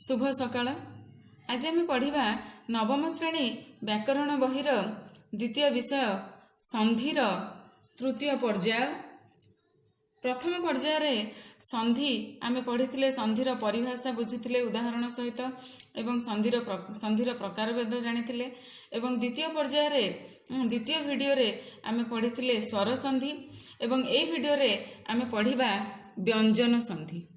शुभ सकाळ। आज आम पढ़ा नवम श्रेणी व्याकरण बहिर द्वितीय विषय संधिर तृतीय पर्याय। प्रथम पर्यायर संधि आम पढ़ी संधिर परिभाषा बुझी उदाहरण सहित एवं संधिर प्रकारभेद जानी एवं द्वितीय पर्यायर द्वितीय वीडियो रे आम पढ़ी स्वर संधि एवं ए वीडियो रे आम पढ़ा व्यंजन संधि।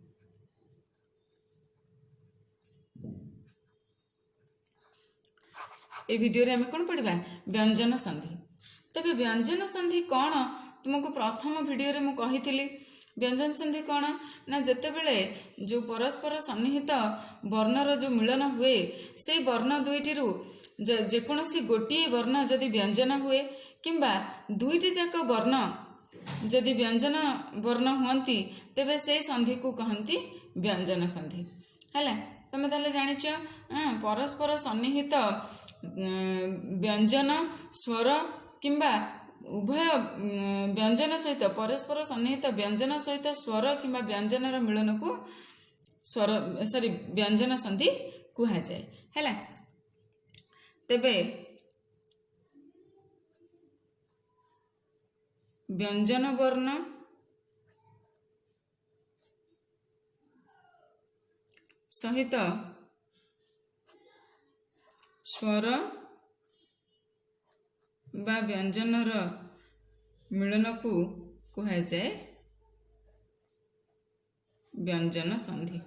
ए वीडियो रे आम कौन पढ़ा व्यंजन संधि। तबे व्यंजन संधि कौन तुमको प्रथम वीडियो रे मु कही व्यंजन संधि कौन ना जितेबले जो परस्पर सन्निहित वर्णर जो मिलन हुए से वर्ण दुईटी जेकोसी गोटे वर्ण जदि व्यंजन हुए किंबा दुईटी जाक वर्ण जदि व्यंजन वर्ण हुंती तेबे से संधि को कहती व्यंजन संधि है। तुम ताले जानिच परस्पर सन्निहित व्यंजन स्वर किंबा उभय व्यंजन सहित परस्पर सन्निहित व्यंजन सहित स्वर किंबा व्यंजन मिलन को स्वर व्यंजन संधि कहा जाए है। तेबे व्यंजन वर्ण सहित स्वर बा व्यंजनर मिलन को कहा जाए व्यंजन संधि।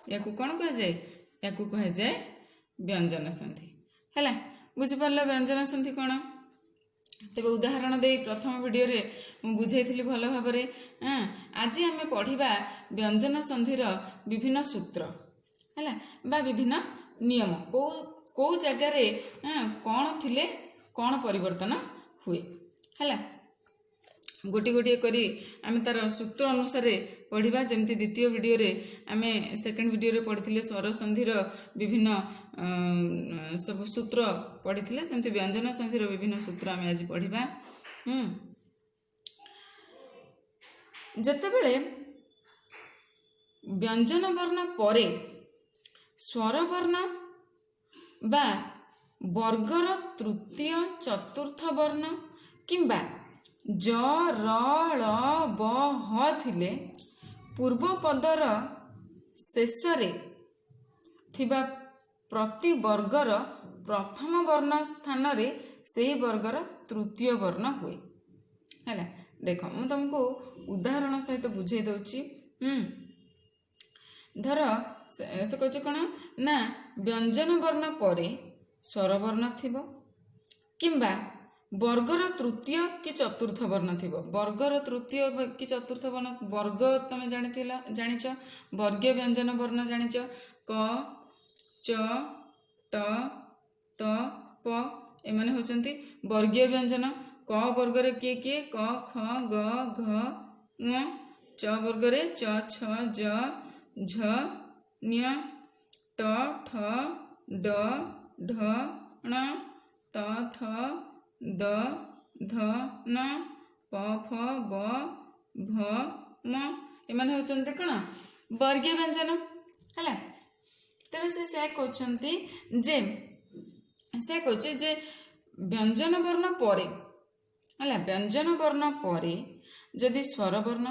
या कौन कहा जाए या कहा जाए व्यंजन संधि है। बुझिपार व्यंजन संधि कौन तेज उदाहरण दे प्रथम वीडियो रे बुझाई भल भाव आज आम पढ़ा व्यंजन संधिर विभिन्न सूत्र है बा विभिन्न नियम को जगार कौन थिले कौन परिवर्तन हुए है। गोटे गोटे करी आम तार सूत्र अनुसार पढ़ा जमती द्वितीय वीडियो रे आम सेकेंड वीडियो रे पढ़ी स्वर संधिर विभिन्न सब सूत्र पढ़ी सेमती व्यंजन संधिर विभिन्न सूत्र आम आज पढ़ा। जेतेबेले व्यंजन वर्ण परे स्वर वर्ण बा वर्गर तृतीय चतुर्थ वर्ण किंबा ज र ळ ब ह थिले पूर्व पदर शेष रे थिबा प्रति वर्गर प्रथम वर्ण स्थान रे सेही वर्गर तृतीय वर्ण हुए है। देख मु तुमको उदाहरण सहित बुझे दउची। धर से कहे कौन ना व्यंजन वर्ण परे स्वर वर्ण थिबो किंबा वर्गर तृतीय कि चतुर्थ वर्ण थिबो। वर्गर तृतीय कि चतुर्थ वर्ण वर्ग तुम जानिच वर्गीय व्यंजन वर्ण जानिच क च ट त प एमाने होचंती वर्गीय व्यंजन। क वर्ग रे किए किए क ख ग घ ङ। च वर्ग रे च छ ज झ ञ ट ठ ड ढ ण त थ द ध न प फ ब भ म एमाने होचंती कण वर्गीय व्यंजन है। तेरे से कहते जे से कहे जे व्यंजन वर्ण परे है व्यंजन वर्ण परे जदि स्वर वर्ण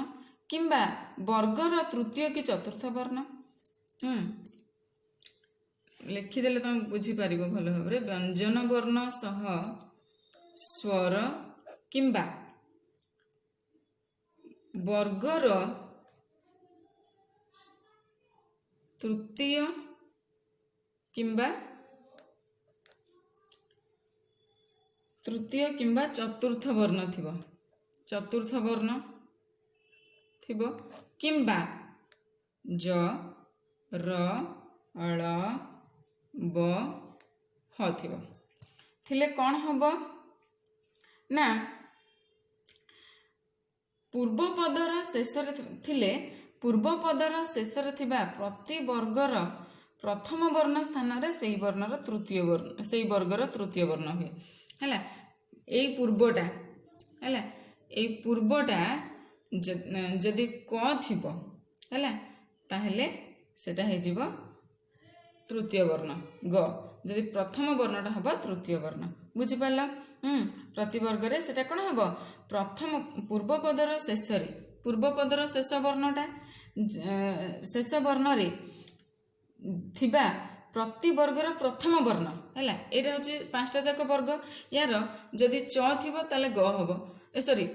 किंबा वर्गर तृतीय कि चतुर्थ वर्ण लिखिदेले तुम बुझीपार भल भाव व्यंजन वर्ण सह स्वर किंबा वर्गर तृतीय किंबा चतुर्थ वर्ण थिबो चतुर्थ वर्ण थिबो किंबा ज र ळ ब ह थिबो थिले कौन हबो ना पूर्व पदर शेष थिले पूर्व पदर शेष थिबा प्रति वर्गर प्रथम वर्ण स्थान रे सेही वर्णर तृतीय वर्ण सेही वर्गर तृतीय वर्ण हुए है। एई पूर्वटा है एई पूर्वटा जदि क थिबो है ताहले सेटा है जीवो तृतीय वर्ण ग जदि प्रथम वर्णटा हम तृतीय वर्ण बुझी पाल प्रतिवर्ग रे सेटा कौन हम प्रथम पूर्वपदर शेष पूर्वपदर शेष वर्णटा शेष वर्ण रे थिबा प्रति वर्गर प्रथम वर्ण है यहाँ हूँ 5टा जाक वर्ग यार जदि च थिबो ताले ग हबो सॉरी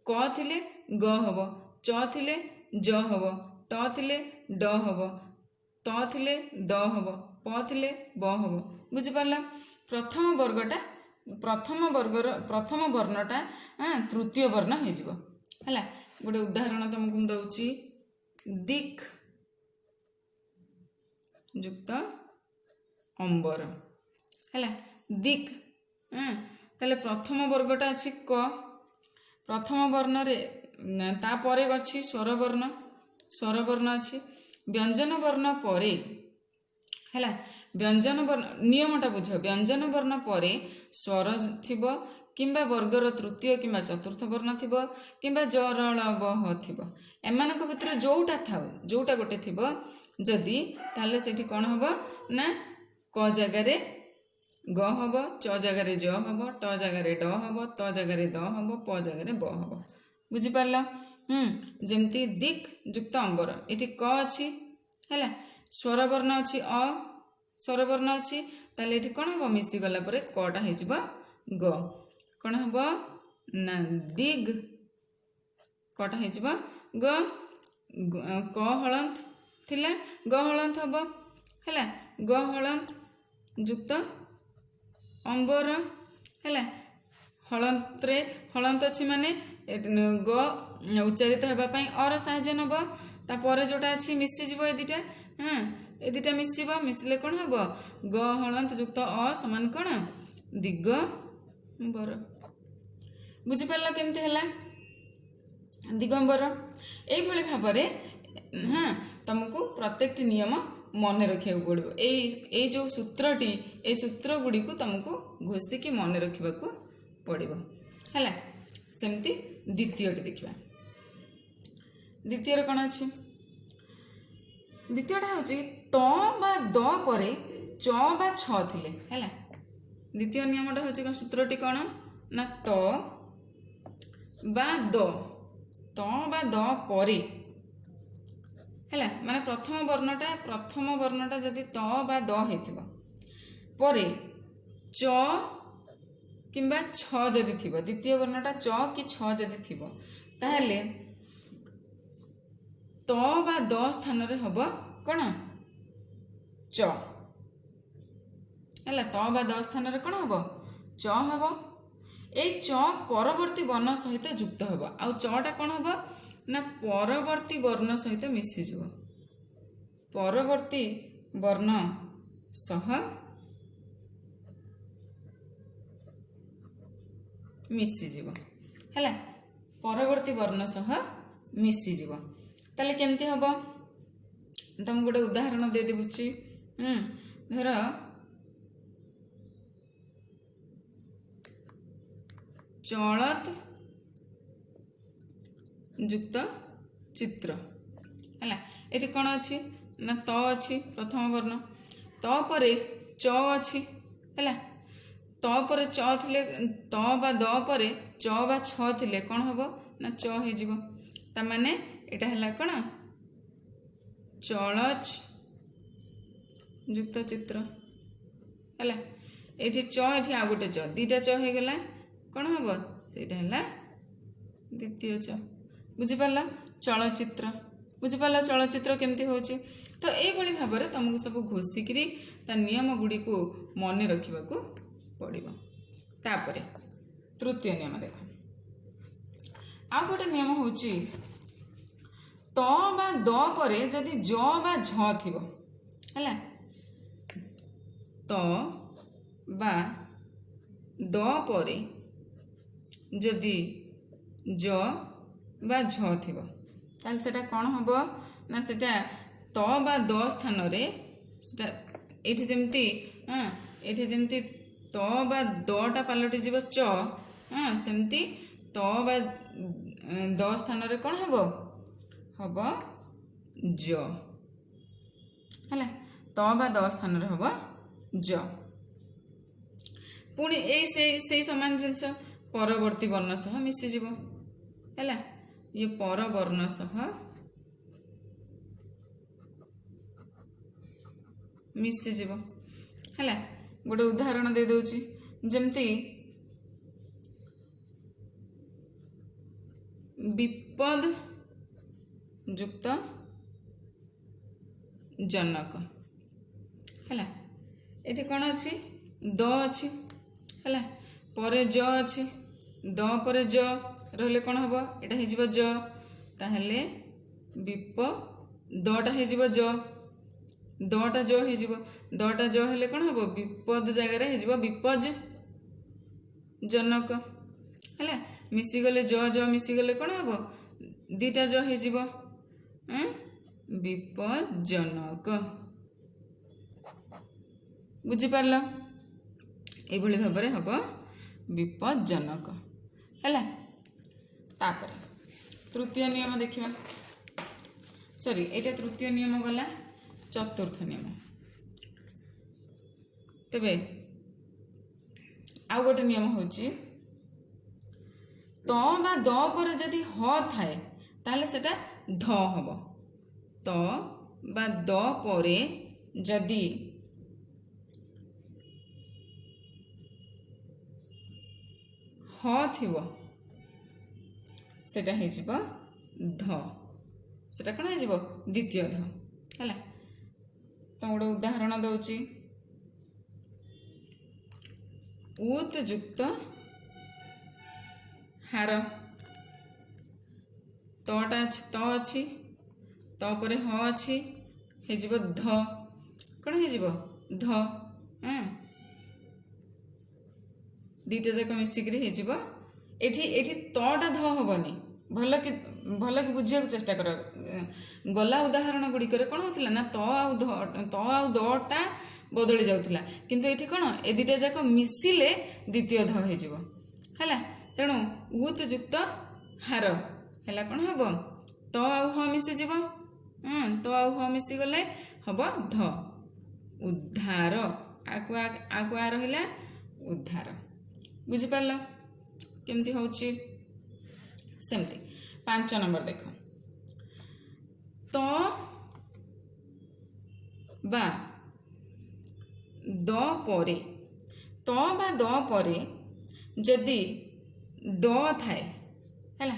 क थिले ग हबो च थिले ज हबो ट थिले ड हबो त थिले द हबो प थिले ब हबो बुझी पारला प्रथम वर्गटा प्रथम वर्णटा तृतीय वर्ण हो जिवो हैला गोटे उदाहरण तुमको दउची दिक् युक्त अंबर हैला दिक् ताले प्रथम वर्गटा अछि क प्रथम वर्ण रे ता परे अछि स्वर वर्ण अछि व्यंजन वर्ण परे हैला व्यंजन वर्ण नियमटा बुझ व्यंजन वर्ण परे स्वर थिबो किंबा वर्गर तृतीय किंबा चतुर्थ वर्ण थिबो किंबा जरल बह थिबो एमानक भितर जोटा थाउ जोटा गोटे थिबो जदि ताले सेठी कोन हबो ना क जगह रे ग हबो च जगह रे ज हबो ट जगह रे ड हबो त जगह रे द हबो प जगह रे ब हबो बुझी पारला जेमती दिक् युक्त अंबर एठी क अछि हैला स्वर वर्ण अछि अ स्वर वर्ण अछि ताले एठी कोन हबो मिसी गला परे कटा हे जिवो ग कोन हबो ना दिग कटा हे जिवो ग क हलंत थिला ग हलंत हबो हैला ग हलंत युक्त अंबर हैला हलंत रे हलंत अछि माने ग उच्चारित हेबा पई और सहाय्य नबो ता परे जोटा अछि मिसी जिवो ए दिटा ए दिटा मिसिबो मिसले कोन हबो ग हलंत युक्त अ समान कोन दिगंबर बुझी पारला केमते हला दिगंबर एई भली भाबरे तुमको प्रत्येक नियम मन रखिया पड़ो ए जो सूत्रटी ए सूत्र गुडी को तुमको घोषिकी मन रखा पड़ो है सेमती द्वितीयटी देखा द्वितीय कौन अच्छी द्वितीयटा हूँ त बा द परे च बा छ थिले है द्वितीय नियमटा हूँ सूत्रटी कौन ना त बा द परे है माने प्रथम वर्णटा जदि त बा द हेथिबो परे च किंबा छ जदि थिबो द्वितीय वर्णटा च कि छ जदि थिबो ताहले त बा द स्थान रे हबो कोन च हैला त बा द स्थान रे कोन हबो च हबो ए च परवर्ती वर्ण सहित युक्त हबो आ चटा कोन हबो ना परवर्ती वर्ण सहित मिसीज परवर्ती वर्ण सह मिसीज है परवर्ती वर्ण सह मिसीज ताले केमती हम तुम गोटे उदाहरण दे देबुची धर चलत युक्त चित्र है ये कौन अच्छी ना त अच्छी प्रथम वर्ण त परे च अच्छी है त परे च थिले त बा द परे च बा छ थिले कौन हम ना च हो जिवो ता माने एटा हला कौन चलच युक्त चित्र है ये च ये आ गोटे च दीटा च हो गला कौन हम सेटा है द्वितीय च बुझीपार चलचित्र बुझीपार चलचित्र केमती होची तो ये भाव में तुमको सब घोषिकी ता नियम गुड़ी को मन रखा पड़ो तापर तृतीय नियम देख आ गोटे नियम हूँ त बा द परे जदि ज बा झ थिबो हैला त बा द परे जदि ज बा झ थिबो ताल सेटा कोन हबो ना सेटा त बा द स्थान रे सेटा एठी जेमती त बा द टा पालटी जीव च सेमती त बा द स्थान रे कोन हबो हबो ज है त बा द स्थान हम ज पुणी से सामान जिनस परवर्ती वर्ण सह मिसीज है ये पर वर्ण सह मिसीज है गोटे उदाहरण दे दूची जमती विपद युक्त जनक है ये कौन अच्छी द अच्छी है परे ज अच्छी द परे ज रहिले कौन हम यहाँ हो ज ताहले विप दटा हो ज दटा ज हो दटा ज हेले कौन हम विपद जगार हो विपज जनक है मिसीगले ज मिसीगले कौन हम दीटा ज हो विपज्जनक बुझीपार ये भाव में हम विपज्जनक है तृतीय नियम देखा सॉरी ये तृतीय नियम गला चतुर्थ नियम तेबे आउ गोटे नियम हूँ त बा द पर जदि ह थाए ताले सेटा ध हम त बा द परे जदि ह थिवो सेटा हे जिवो ध सेटा कौन हो द्वितीय ध है तो गोटे उदाहरण दौची उत युक्त हार तटा त अच्छी तपर ह अच्छी हो ध कौन हो ध दीटा जाक मिसिक एठी तटा ध हेनी भल कि बुझा चेष्टा कर गला उदाहरण गुड़िक कौन होता ना त आउ दटा बदली जाऊला किंतु ये कौन ए दीटा जाक मिसिले द्वितीय ध हो तेणु उत युक्त हार है कौन हम त आउ ह मिसीज त आउ ह मिसीगले हम ध उद्धार आकु आ रहा उद्धार बुझीपार केमती हूँ सेमती 5 नंबर देख त बा द परे त बा द परे जदि ड थाए है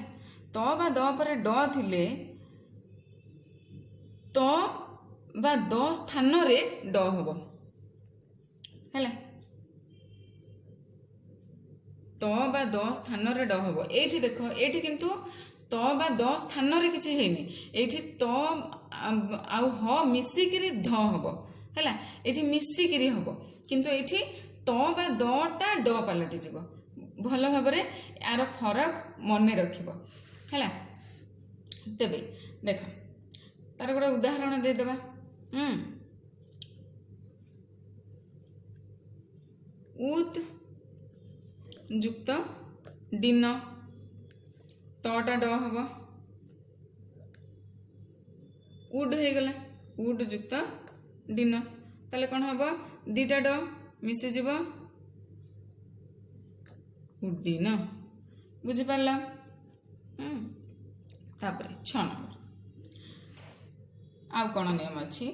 त बा द परे ड थिले त बा द स्थान रे ड हम है त बा द स्थान रे ड हम ये देख ये किंतु त बा द स्थान रे किछि हेनी एठी त आउ ह मिसिकिरी ध हम है ये मिसिकिरी हम किंतु एठी त बा दटा ड पलटि जीव भल भाव यार फरक मन रखिब है तेबे देख तार गोटे उदाहरण देदेबा उत युक्त दिन तटा ड हम उड हो गला उड युक्त दिन ताले कौन हम दीटा ड मिसीज उड्डीन बुझीपार 6 नंबर आउ कौन नियम अच्छी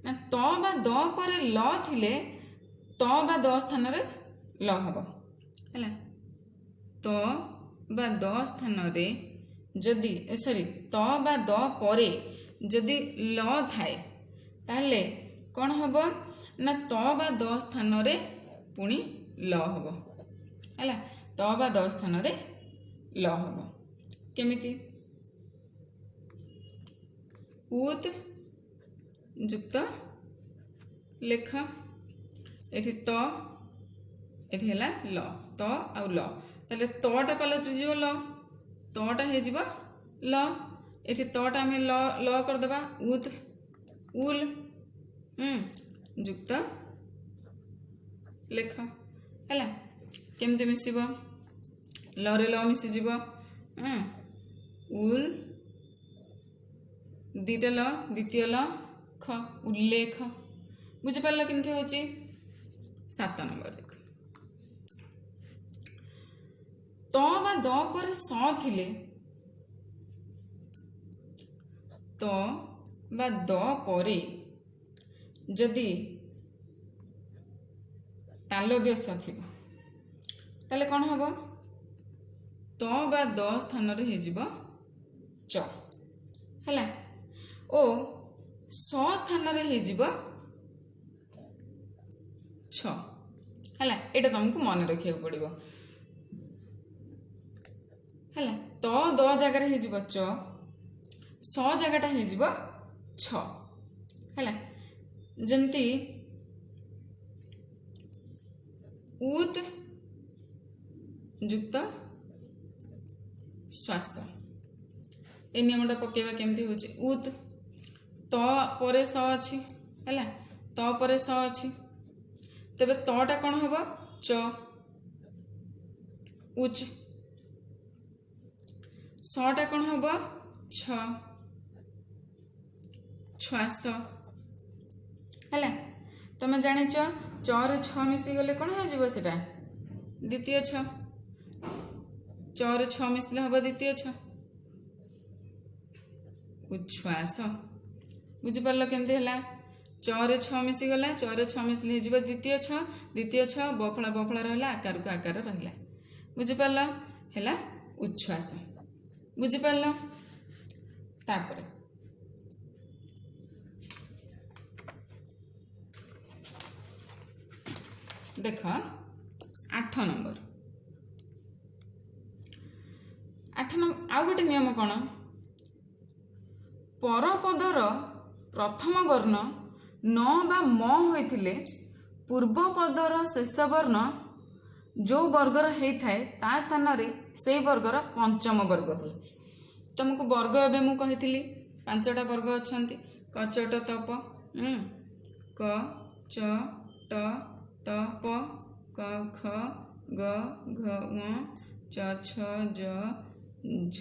ना त बा द पर ल थिले त बा द स्थान रे ल हम है त बा द स्थान रे जदि सॉरी त बा द परे जदि ल थाए ताले कौन हम ना त बा द स्थान रे पुणी ल हम है त बा द स्थान रे ल हम केमिति उत युक्त लेख एठी त एठी हला ल त आउ ल ताले तटा पलटि जीव ल तटा हे जीव ल एठी तटा आमे ल ल कर देबा उत उल युक्त लेख है केमती मिसिब ल रे ल मिसीज उल दीटा ल द्वितीय ल ख ख उल्लेख बुझिपार केमती हूँ 7 नंबर देख त बा द पर स थिले त बा द परे जदि तालव्य स थी ताले कौन हम त बा द स्थान रे हे जीव च हैला ओ स स्थान रे हे जीव छ हैला एटा तुमको मन रखिया पड़िबो हैला त द जगह रे हे जीव च स जगहटा हे जीव छ हैला जेमती उत युक्त श्वास ए नियमटा पकेबा केमती होची उत त परे स अछि हैला त परे स अछि तबे तटा कोन हबो च उच सटा कोन हबो छ श्वास हैला तमे जानि छ च रे छ मिसी गले कोन हो जीवो सेटा द्वितीय छ च रे छ मिसले हबो द्वितीय छ उच्छ्वास बुझी पारल केमती हैला च रे छ मिसी गला च रे छ मिसले जीवो द्वितीय छ बफला रहला आकार को आकार रहला बुझी पारल हैला उच्छ्वास बुझी पारल तापर देख 8 नंबर आउ गोटे नियम कौन परपदर प्रथम वर्ण न बा म होइथिले पूर्व पदर शेष वर्ण जो वर्गर होता ता स्थान रे से वर्गर पंचम वर्ग हुए तुमको वर्ग एवं मु कही 5टा वर्ग अच्छा कचट तप क च ट त प क ख ग घ ङ च छ ज झ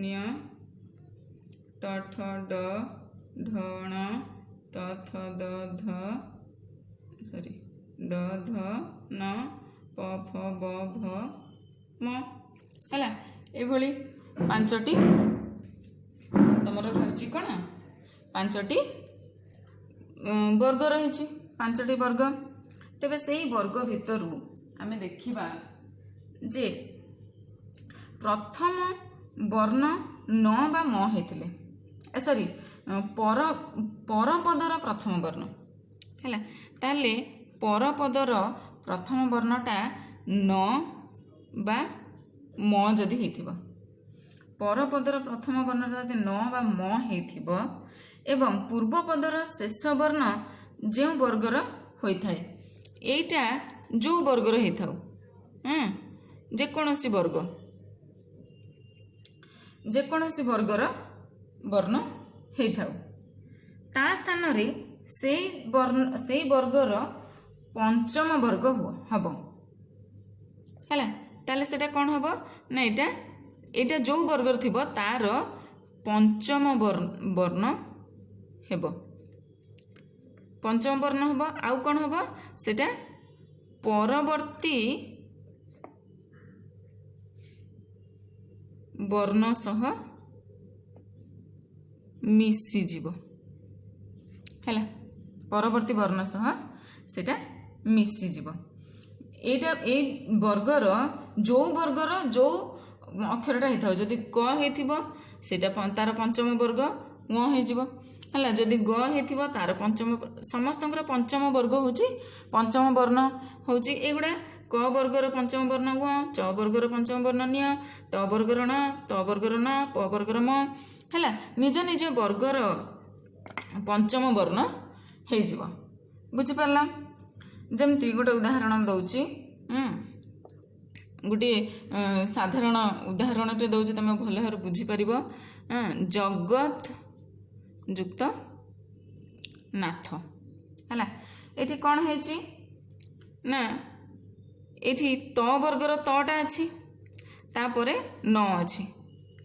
न्य ट ठ ड ढ ण त थ द ध सॉरी द ध न प फ ब भ म हैला एभली 5टी तमर रही कौन 5टी वर्ग रही 5टी वर्ग तेबे से वर्ग भितर आम देखा जे प्रथम वर्ण न बा म होइथिले सॉरी परपदर प्रथम वर्ण हैला ताले परपदर प्रथम वर्णटा न बा म जदि हेथिबो परपदर प्रथम वर्णटा जदि न बा म हेथिबो एवं पूर्वपदर शेष वर्ण जो वर्गर होइथाय एटा जो वर्गर हेथाउ जेकोसी वर्गर वर्ण हेथाउ ता स्थान रे से वर्गर पंचम वर्ग हम हैला ताले सेटा कौन हम ना एटा जो वर्गर थिबो तार पंचम वर्ण हेबो पंचम वर्ण हम आउ कौन हम सेटा परवर्ती वर्ण सह मिसी जीव हैला परवर्ती वर्ण सह सेटा मिसी जीव एटा ए वर्गर जो अक्षरटा होता जदि क हेथिबो सेटा तार पंचम वर्ग म हे जीव हैला जदि ग हेथिबो तार पंचम समस्तंकर पंचम वर्ग होची पंचम वर्ण होची एगुडा क वर्गर पंचम वर्ण ग च वर्गर पंचम वर्ण न्य ट वर्गर न त वर्गर न प वर्गर म हैला निज निज वर्गर पंचम वर्ण हे जीव बुझी पारला जमती गोटे उदाहरण दउची गोटे साधारण उदाहरणटे दउची तमे भल भाବରେ बुझी परिबो जगत युक्त नाथ हैला एठी कोन हेची ना एठी त वर्गर तटा अछि तापरे न अछि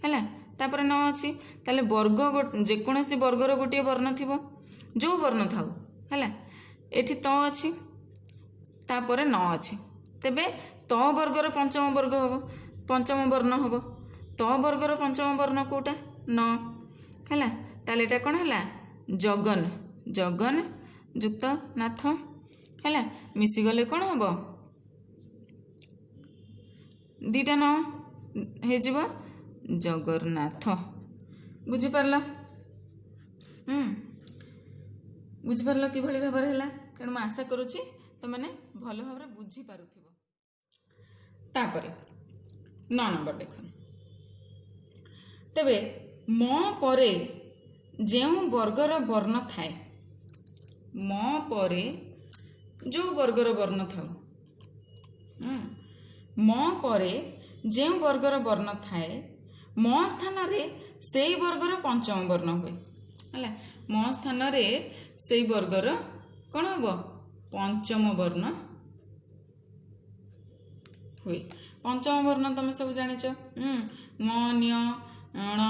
हैला तापरे न अछि ताले वर्ग जेकोसी वर्गर गोटे वर्ण थी जो वर्ण थाउ है एठी त अच्छी तापर न अच्छी तेबे त वर्गर पंचम वर्ग हम पंचम वर्ण हम त वर्गर पंचम वर्ण कोटा न है ताले एटा कौन है जगन जगन जुक्त नाथ है मिसीगले कौन हम दीटा न हो जगन्नाथ बुझीपार बुझीपार कि भाव है तेणु आशा करुच्ची तुमने भल भाव बुझीपार तापर 9 नंबर देख तेबे म परे जो वर्गर वर्ण थाए म परे जो वर्गर वर्ण था म परे जो वर्गर वर्ण थाए म स्थान रे से वर्गर पंचम वर्ण हुए है म स्थान रे से वर्गर कौन हम पंचम वर्ण हुए पंचम वर्ण तुम सब जानिच म न्य ण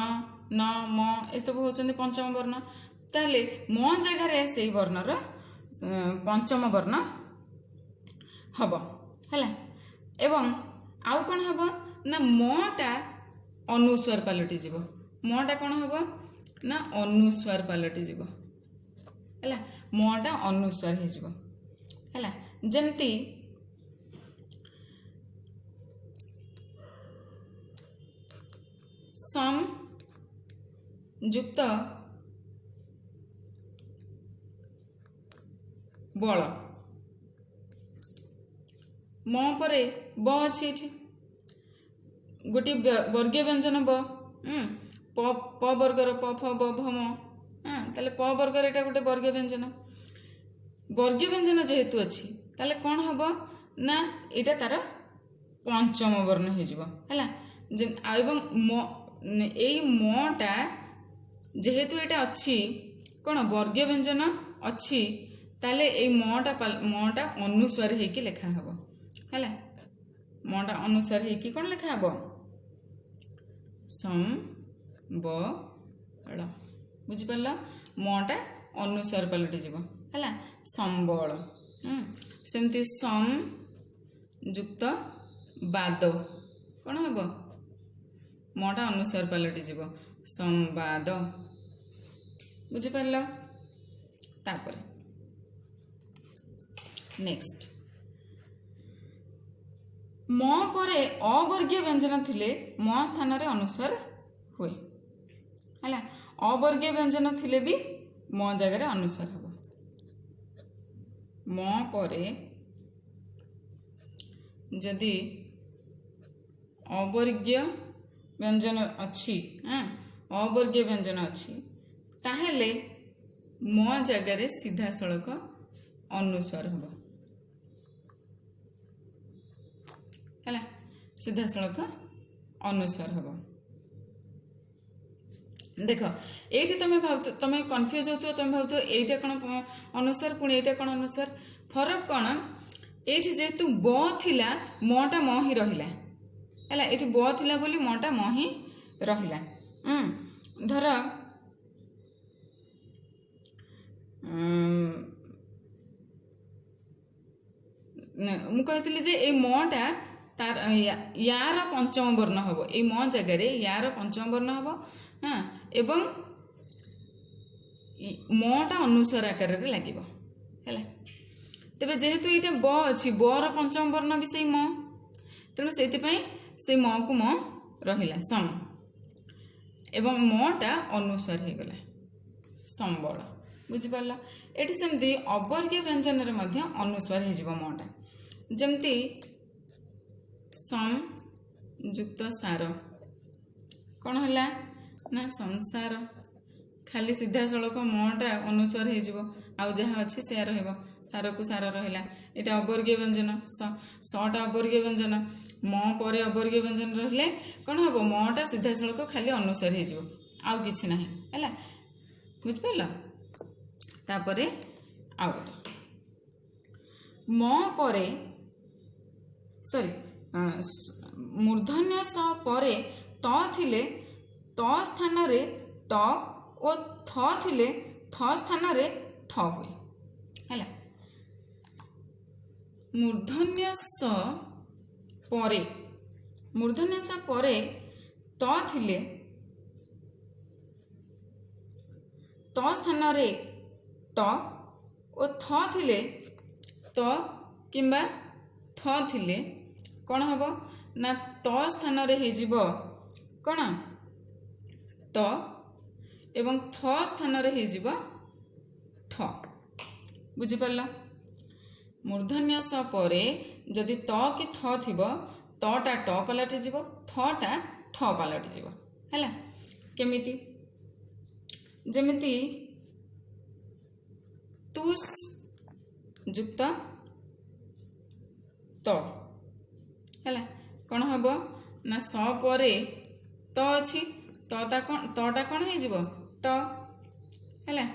न म ए सब होचंदी पंचम वर्ण ताले म जगह से वर्णर पंचम वर्ण हब है एवं आउ कौन हम ना मटा अनुस्वार पलटि जीव मटा कौन हम ना अनुस्वार पलटि जीव है मटा अनुस्वार है जमती सम जुक्त बल म परे ब अच्छी गोटे वर्गीय व्यंजन ब प वर्गर प फ ब भ म ताले प वर्गर एटा गोटे वर्गीय व्यंजन जेहेतु अच्छी ताले कौन हम ना एटा तार पंचम वर्ण है मोटा जेहेतु एटा अच्छी कौन वर्गीय व्यंजन अच्छी ताले ए मटा अनुस्वार होइकी लेखा हबो है मटा अनुसार होइकी कौन लेखा हबो सम बल बुझिपाल मटा अनुसार पलटि जीव है संबल सेमती सम जुक्त बाद कौन हम मटा अनुसार पलटि जीव संवाद बुझिपार तापर नेक्स्ट म परे अवर्गीय व्यंजन थिले म स्थान रे अनुस्वार हुए है अवर्गीय व्यंजन थिले भी म जगह अनुस्वार हम म परे जदि अवर्गीय व्यंजन अच्छी अवर्गीय व्यंजन अच्छी ताहेले म जगह सीधा सड़क अनुस्वार हम है सीधा सड़क अनुस्वार हम देख ये तुम कन्फ्यूज हो तुम भाव एटा कौन अनुस्वार पुणी एटा कौन अनुस्वार फरक कौन ये जेहेतु ब थिला मटा म ही रहिला है ये ब थिला बोली मटा म ही रहिला धर मु कहती जे ए मटा तार यार पंचम वर्ण हम ये म जगह यार पंचम वर्ण हम हाँ एवं मटा अनुस्वार आकार लगे है तेरे जेहेतु ये ब अच्छी बर पंचम वर्ण भी से म तेणु से म को म रहिला सम एवं मटा अनुस्वार हो गला संबल बुझिपार ये सेमती अवर्गीय व्यंजन अनुस्वार हो मटा जमती सम जुक्त सार कौन है ना संसार खाली सीधा सड़क मटा अनुस्वार हो जहाँ अच्छी से सार को सार रहा यहाँ अवर्गीय व्यंजन सटा अवर्गीय व्यंजन म पर अवर्गीय व्यंजन रहिले कौन हम मटा सीधा सड़क खाली अनुस्वार हो कि ना है बुझिपार तापर आउ गोटे म परे सॉरी मूर्धन्य स परे त थिले त स्थान रे ଟ ଓ ଥ ଥିଲେ ଥ ସ୍ଥାନରେ ଠ ହୁଏ ହେଲା। ମୂର୍ଧନ୍ୟ ସ ପରେ ତ ଥିଲେ ତ ସ୍ଥାନରେ ଟ ଓ ଥ ଥିଲେ ତ କିମ୍ବା ଥ ଥିଲେ କ'ଣ ହବ ନା ତ ସ୍ଥାନରେ ହେଇଯିବ କ'ଣ ଟ ଏବଂ ଥ ସ୍ଥାନରେ ହେଇଯିବ ଠ। ବୁଝିପାରିଲ? ମୂର୍ଧନ୍ୟ ସ ପରେ ଯଦି ତ କି ଥ ଥିବ ତଟା ଟ ପାଲଟିଯିବ, ଥଟା ଠ ପାଲଟିଯିବ ହେଲା। କେମିତି? ଯେମିତି ତୁସ୍ ଯୁକ୍ତ ତ ହେଲା, କ'ଣ ହବ ନା ସ ପରେ ତ ଅଛି, ତଟା କ'ଣ ହେଇଯିବ ଟ ହେଲା।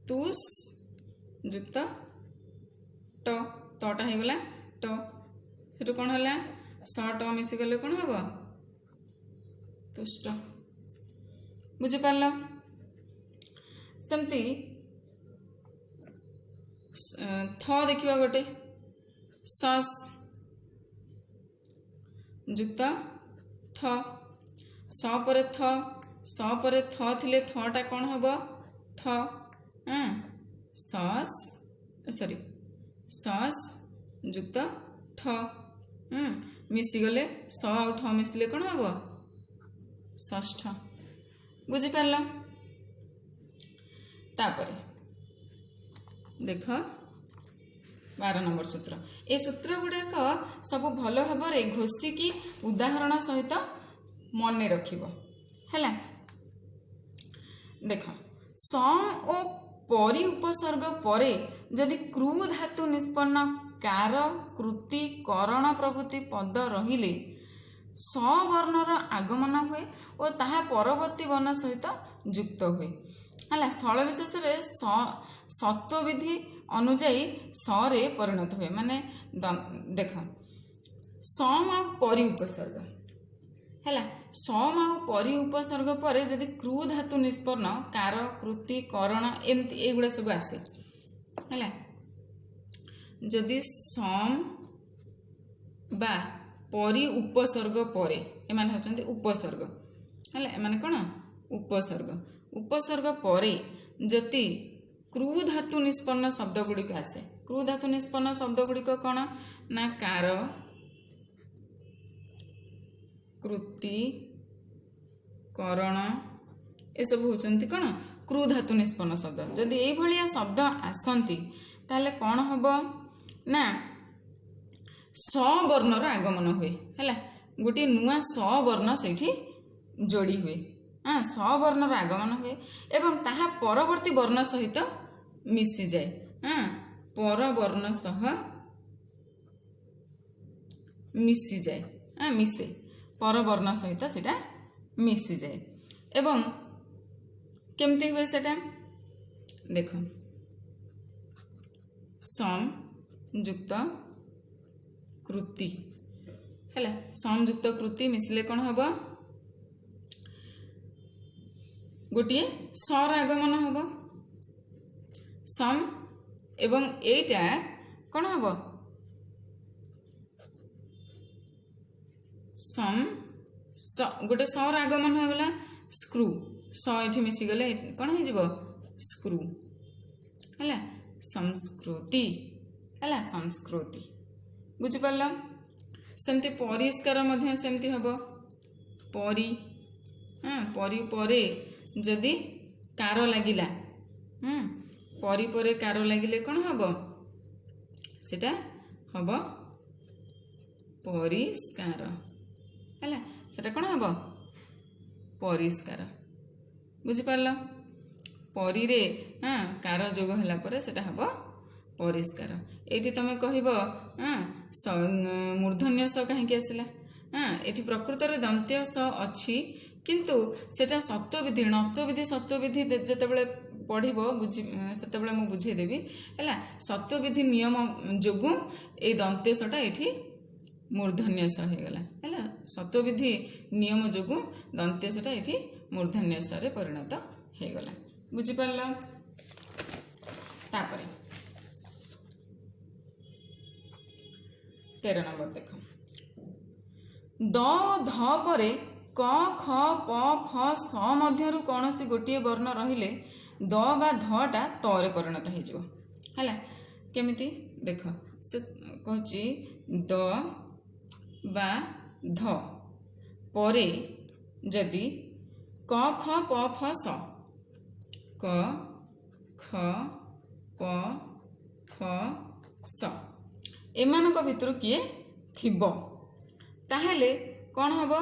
ତୁସ୍ ଯୁକ୍ତ ଟ, ତଟା ହେଇଗଲା ଟ, ସେଠୁ କ'ଣ ହେଲା ସ ଟ ମିଶିଗଲେ କ'ଣ ହବ ତୁଷ୍ଟ। ବୁଝିପାରିଲ? ସେମିତି ଥ ଦେଖିବା ଗୋଟେ ସସ୍ ଯୁକ୍ତ ଥ, ସ ପରେ ଥ ଥିଲେ ଥଟା କ'ଣ ହବ ଠ, ସସ୍ ଯୁକ୍ତ ଠ, ମିଶିଗଲେ ସ ଆଉ ଠ ମିଶିଲେ କ'ଣ ହବ ଷଷ୍ଠ। ବୁଝିପାରିଲ? ତାପରେ ଦେଖ 12 ନମ୍ବର ସୂତ୍ର। ଏ ସୂତ୍ର ଗୁଡ଼ାକ ସବୁ ଭଲ ଭାବରେ ଘୋଷିକି ଉଦାହରଣ ସହିତ ମନେ ରଖିବ ହେଲା। ଦେଖ, ସ ଓ ପରି ଉପସର୍ଗ ପରେ ଯଦି କ୍ରୁ ଧାତୁ ନିଷ୍ପନ୍ନ କାର, କୃତି, କରଣ ପ୍ରଭୃତି ପଦ ରହିଲେ ସ ବର୍ଣ୍ଣର ଆଗମନ ହୁଏ ଓ ତାହା ପରବର୍ତ୍ତୀ ବର୍ଣ୍ଣ ସହିତ ଯୁକ୍ତ ହୁଏ ହେଲା। ସ୍ଥଳ ବିଶେଷରେ ସତ୍ୱବିଧି ଅନୁଯାୟୀ ସରେ ପରିଣତ ହୁଏ। ମାନେ ଦେଖ, ସମ ଆଉ ପରି ଉପସର୍ଗ ହେଲା, ସମ ଆଉ ପରି ଉପସର୍ଗ ପରେ ଯଦି କ୍ରୁ ଧାତୁ ନିଷ୍ପନ୍ନ କାର, କୃତି, କରଣ ଏମିତି ଏଇଗୁଡ଼ା ସବୁ ଆସେ ହେଲା। ଯଦି ସମ ବା ପରି ଉପସର୍ଗ ପରେ, ଏମାନେ ହେଉଛନ୍ତି ଉପସର୍ଗ ହେଲା, ଏମାନେ କ'ଣ ଉପସର୍ଗ ପରେ ଯଦି କ୍ରୁ ଧାତୁ ନିଷ୍ପନ୍ନ ଶବ୍ଦ ଗୁଡ଼ିକ ଆସେ, କ୍ରୁ ଧାତୁ ନିଷ୍ପନ୍ନ ଶବ୍ଦ ଗୁଡ଼ିକ କ'ଣ ନା କାର, କୃତି, କରଣ ଏସବୁ ହେଉଛନ୍ତି କ'ଣ କ୍ରୁ ଧାତୁ ନିଷ୍ପନ୍ନ ଶବ୍ଦ। ଯଦି ଏଇଭଳିଆ ଶବ୍ଦ ଆସନ୍ତି ତାହେଲେ କ'ଣ ହବ ନା ସ ବର୍ଣ୍ଣର ଆଗମନ ହୁଏ ହେଲା। ଗୋଟିଏ ନୂଆ ସ ବର୍ଣ୍ଣ ସେଇଠି ଯୋଡ଼ି ହୁଏ, ସ ବର୍ଣ୍ଣର ଆଗମନ ହୁଏ ଏବଂ ତାହା ପରବର୍ତ୍ତୀ ବର୍ଣ୍ଣ ସହିତ ମିଶିଯାଏ, ପରବର୍ଣ୍ଣ ସହ ମିଶେ, ପରବର୍ଣ୍ଣ ସହିତ ସେଟା ମିଶିଯାଏ। ଏବଂ କେମିତି ହୁଏ ସେଟା ଦେଖ, ସମ ଯୁକ୍ତ କୃତି ହେଲା, ସମ ଯୁକ୍ତ କୃତି ମିଶିଲେ କ'ଣ ହବ ଗୋଟିଏ ସର ଆଗମନ ହବ ସମ, ଏବଂ ଏଇଟା କ'ଣ ହବ ସମ, ଗୋଟେ ସର ଆଗମନ ହେଇଗଲା ସ୍କ୍ରୁ, ସ ଏଠି ମିଶିଗଲେ କ'ଣ ହେଇଯିବ ସ୍କ୍ରୁ ହେଲା, ସଂସ୍କୃତି ହେଲା, ସଂସ୍କୃତି। ବୁଝିପାରିଲ? ସେମିତି ପରିଷ୍କାର ମଧ୍ୟ ସେମିତି ହବ, ପରି ପରେ ଯଦି କାର ଲାଗିଲା, ପରି ପରେ କାର ଲାଗିଲେ କ'ଣ ହବ ସେଟା ହବ ପରିଷ୍କାର ହେଲା, ସେଟା କ'ଣ ହବ ପରିଷ୍କାର। ବୁଝିପାରିଲ? ପରିରେ କାର ଯୋଗ ହେଲା ପରେ ସେଟା ହବ ପରିଷ୍କାର। ଏଇଠି ତମେ କହିବ ମୂର୍ଧନ୍ୟ ସ କାହିଁକି ଆସିଲା, ଏଠି ପ୍ରକୃତରେ ଦନ୍ତ୍ୟ ସ ଅଛି କିନ୍ତୁ ସେଟା ସତ୍ୱବିଧି, ନତ୍ୱବିଧି ସତ୍ୱବିଧି ଯେତେବେଳେ ପଢ଼ିବ ସେତେବେଳେ ମୁଁ ବୁଝେଇଦେବି ହେଲା। ସତ୍ୱବିଧି ନିୟମ ଯୋଗୁଁ ଏଇ ଦନ୍ତ୍ୟ ସଟା ଏଠି ମୂର୍ଧନ୍ୟ ସ ହେଇଗଲା ହେଲା, ସତ୍ୱବିଧି ନିୟମ ଯୋଗୁଁ ଦନ୍ତ୍ୟ ସଟା ଏଠି मूर्धन्य स रे परिणत हो गला। बुझिपार? तापरे 13 नंबर देख, द ध परे क ख प फ स मध्यरु कौनसी गोटे वर्ण रहिले द बा धटा त रे परिणत हो जिवो। हैला केमिति देख, से कहछि द बा ध परे जदि क ख प फ स, क ख प फ स एमानक भितर किए थिबो, ताहेले कौन हबो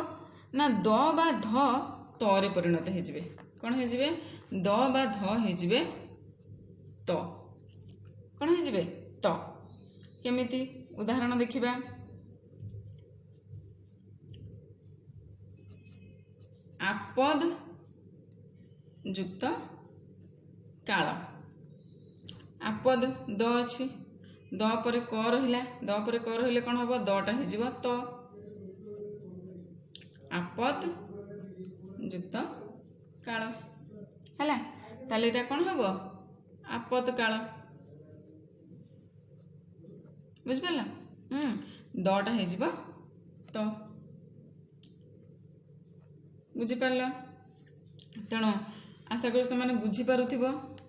ना द बा ध त रे परिणत हो जिवे। कौन हो जिवे? द बा ध हो जिवे त। कौन हो जिवे? त। केमिति उदाहरण देखिबा। आपद युक्त काल। आपद द अछि, द परे क रहिला, द परे क रहिले कौन हबो? दटा हो जिवो त। आपद युक्त काल हैला, ताले एटा कौन हबो? आपद काल। बुझ पारला? दटा हो जिवो त। बुझी पारला? तेणु आशा करूँ तुम बुझी पारुथिब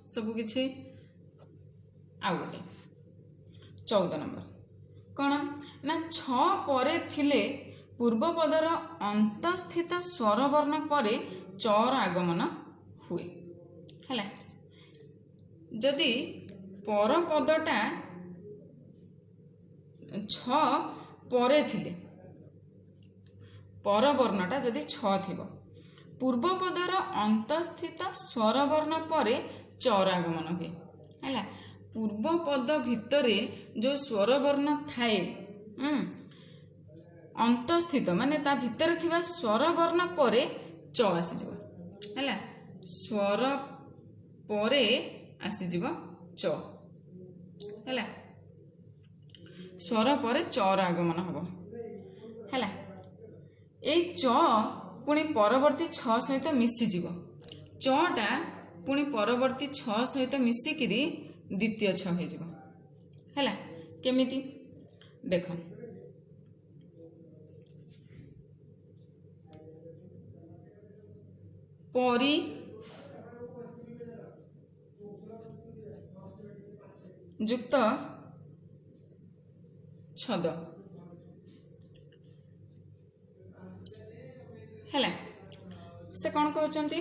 सबु किछि। आउ गोटे 14 नंबर कौन ना छ परे थिले पूर्व पदर अंतस्थित स्वर वर्ण परे चर आगमन हुए। हैला, जदि पर पदटा छ परे थिले, पर वर्णटा जदि छ थिबो, पूर्व पदर अंतस्थित स्वर वर्ण परे चर आगमन हुए। हैला, पूर्व पद भितरे जो स्वर वर्ण थाए, अंतस्थित माने ता भितर थिबा स्वर वर्ण परे च आसी जिवो। हैला, स्वर परे आसी जिवो च। हैला, स्वर परे चर आगमन हबो। हैला, ए च पुणी परवर्ती छ सहित मिसी जिवो। चटा पुणी परवर्ती छ सहित मिसिकिरी द्वितीय छ हो जिवो। हैला, केमिति देख, परी युक्त छद। हैला, से कौन कहउचंती?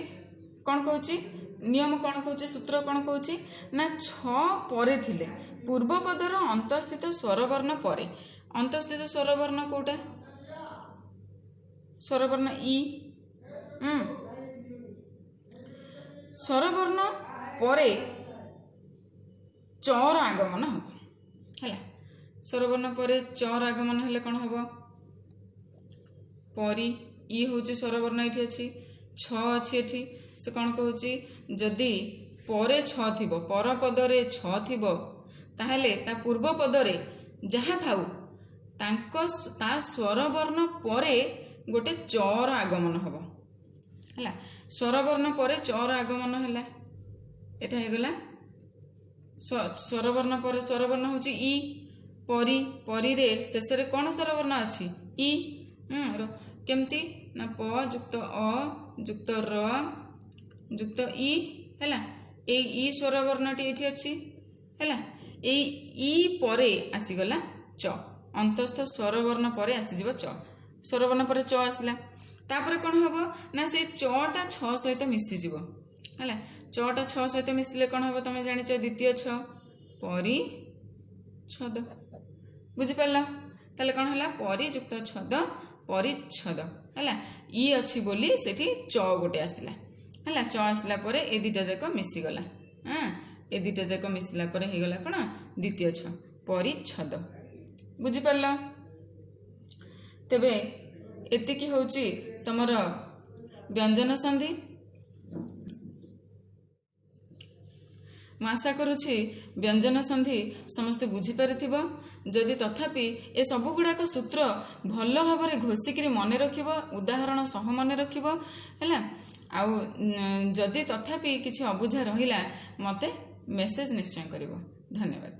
कौन कहउची? नियम कौन कहउची? सूत्र कौन कहउची ना छ परे थिले पूर्व पदर अंतस्थित स्वर वर्ण परे। अंतस्थित स्वर वर्ण कोटा? स्वर वर्ण ई। स्वर वर्ण परे चर आगमन हम। हैला, स्वर वर्ण परे चर आगमन हेले कौन हम? परी ई हूँ स्वर वर्ण ये अच्छी, छ अच्छी एठी। से कौन कहूँ जदि परे छ थिबो, पर पदरे छ थिबो, ताहेले ता पूर्व पदरे जहाँ थाउ ता स्वर वर्ण परे गोटे चर आगमन हबो। हैला, स्वर वर्ण परे चर आगमन हैला, एटा हे गला स्वर वर्ण परे स्वर वर्ण होची ई। परी परी रे शेष रे कौन स्वर वर्ण अछि? ई। केमती ना प युक्त अ युक्त र युक्त ई। हैला, ए ई स्वर वर्णटी एठी अछि। हैला, ए ई परे आसी गला च, अंतस्थ स्वर वर्ण परे आसी जिवो च। स्वर वर्ण परे च आसिला, तापरे कोन हबो ना से चटा छ सहित मिसी जिवो। हैला, चटा छ सहित मिसले कोन हबो तमे जानिछ? द्वितीय छ परी छद। बुझि पाला? ताले कोन हला? परी युक्त छद परिच्छद। हैला, ई अछि बोली सेठी च गोटे आसिला। हैला, च आसिला परे ए दुटा जाक मिसी गला। ए दुटा जाक मिसिला परे हे गला कोन? द्वितीय छ परिच्छद। बुझि पाला? तेबे एतिकी होची तमर व्यंजन संधि। आशा करुछि व्यंजन संधि समस्ते बुझी पारिथिब। जदि तथापि ए सबु गुड़ाक सूत्र भल भाव घोषिकी मन रखिब, उदाहरण सह मन रखिब। हैला, ଆଉ ଯଦି ତଥାପି କିଛି ଅବୁଝା ରହିଲା ମୋତେ ମେସେଜ ନିଶ୍ଚୟ କରିବ। ଧନ୍ୟବାଦ।